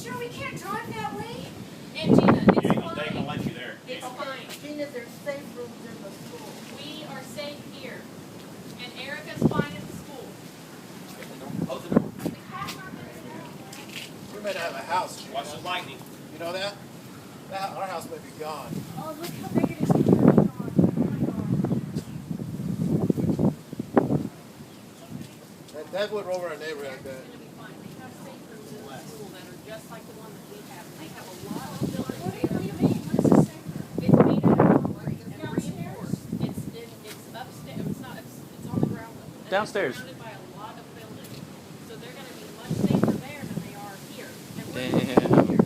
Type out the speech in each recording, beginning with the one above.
sure we can't drive that way? And Gina, it's They ain't fine. gonna let you there. It's fine. Gina, there's safe rooms in the school. We are safe here. And Erica's fine at the school. Close the door. We may not have a house. Watch the lightning. You know that? Our house may be gone. Oh, look how big it is here. Oh my God. That would over our neighborhood. It's going to be fine. They have safe rooms in the school that are just like the one that we have. They have a lot of buildings. What do you mean? What is this safe room? It's made out of concrete and Downstairs? reinforced. It's upstairs. It's not. It's on the ground level. And Downstairs. It's surrounded by a lot of buildings, so they're going to be much safer there than they are here. And we're Damn. here.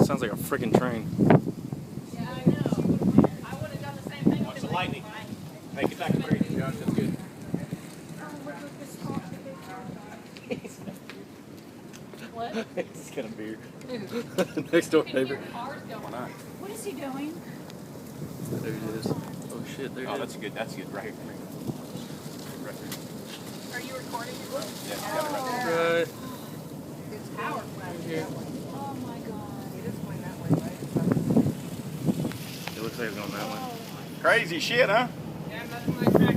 Sounds like a freaking train. Yeah, I know. I would have done the same thing. Watch with the my lightning. bike. Hey, get back to three. Josh, that's good. What? He's got a beer. Next door You can neighbor. hear cars going. Why not? What is he doing? There it is. Oh shit, there Oh, it that's is. good. That's good. Right here. Right here. Are you recording? Yeah, got it right there. Right. It's power plant that way. Oh my God. It is going that way, right? It looks like it's going that way. Crazy shit, huh? Yeah, nothing like that.